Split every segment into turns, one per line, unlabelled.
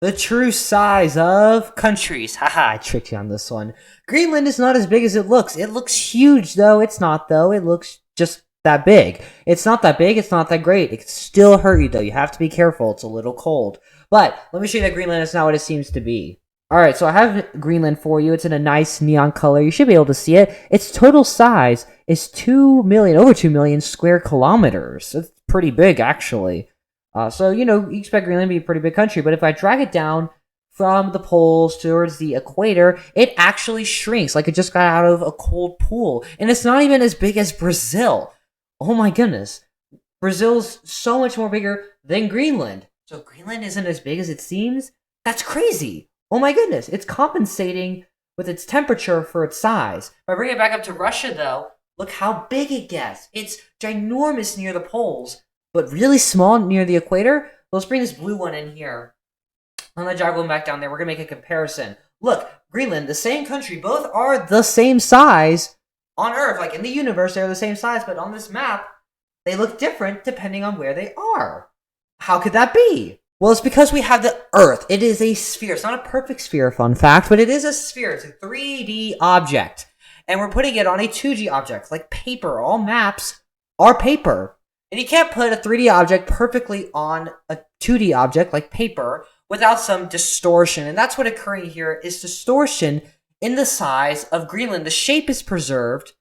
The true size of countries. Haha, I tricked you on this one. Greenland is not as big as it looks. It looks huge, though. It's not, though. It looks just that big. It's not that big. It's not that great. It can still hurt you, though. You have to be careful. It's a little cold. But let me show you that Greenland is not what it seems to be. Alright, so I have Greenland for you. It's in a nice neon color. You should be able to see it. Its total size is 2 million, over 2 million square kilometers. It's pretty big, actually. So, you expect Greenland to be a pretty big country, but if I drag it down from the poles towards the equator, it actually shrinks like it just got out of a cold pool. And it's not even as big as Brazil. Oh my goodness. Brazil's so much more bigger than Greenland. So Greenland isn't as big as it seems? That's crazy. Oh my goodness. It's compensating with its temperature for its size. If I bring it back up to Russia, though, look how big it gets. It's ginormous near the poles, but really small near the equator. Let's bring this blue one in here. I'm going to jog one back down there. We're going to make a comparison. Look, Greenland, the same country, both are the same size on Earth. Like in the universe, they're the same size, but on this map, they look different depending on where they are. How could that be? Well, it's because we have the Earth. It is a sphere. It's not a perfect sphere, fun fact, but it is a sphere. It's a 3D object. And we're putting it on a 2D object, like paper. All maps are paper. And you can't put a 3D object perfectly on a 2D object, like paper, without some distortion. And that's what occurring here is distortion in the size of Greenland. The shape is preserved,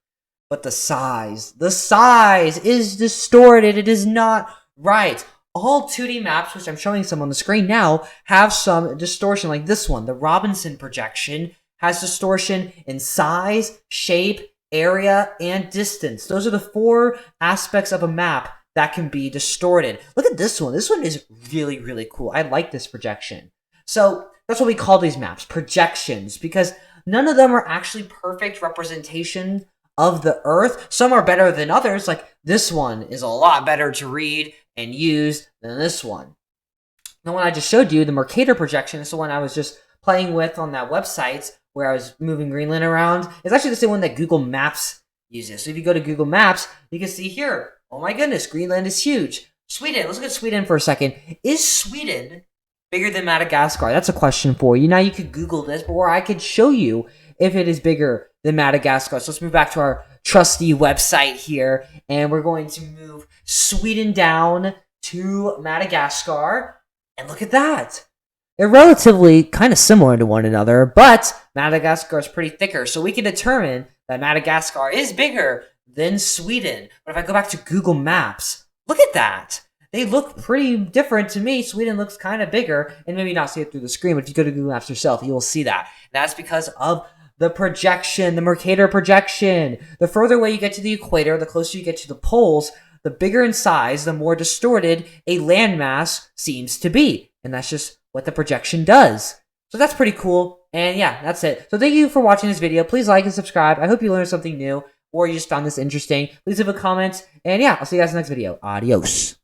but the size is distorted. It is not right. All 2D maps, which I'm showing some on the screen now, have some distortion, like this one. The Robinson projection has distortion in size, shape, area, and distance. Those are the 4 aspects of a map that can be distorted. Look at this one. This one is really, really cool. I like this projection. So that's what we call these maps, projections, because none of them are actually perfect representation of the Earth. Some are better than others. Like this one is a lot better to read and use than this one. The one I just showed you, the Mercator projection, is the one I was just playing with on that website where I was moving Greenland around. It's actually the same one that Google Maps uses. So if you go to Google Maps, you can see here, oh my goodness, Greenland is huge. Sweden, let's look at Sweden for a second. Is Sweden bigger than Madagascar? That's a question for you. Now you could Google this, or I could show you if it is bigger than Madagascar. So let's move back to our trusty website here, and we're going to move Sweden down to Madagascar, and look at that. They're relatively kind of similar to one another, but Madagascar is pretty thicker, so we can determine that Madagascar is bigger than Sweden. But if I go back to Google Maps, look at that. They look pretty different to me. Sweden looks kind of bigger, and maybe not see it through the screen, but if you go to Google Maps yourself, you will see that. And that's because of the projection, the Mercator projection. The further away you get to the equator, the closer you get to the poles, the bigger in size, the more distorted a landmass seems to be. And that's just what the projection does. So that's pretty cool. And yeah, that's it. So thank you for watching this video. Please like and subscribe. I hope you learned something new, or you just found this interesting. Please leave a comment. And yeah, I'll see you guys in the next video. Adios.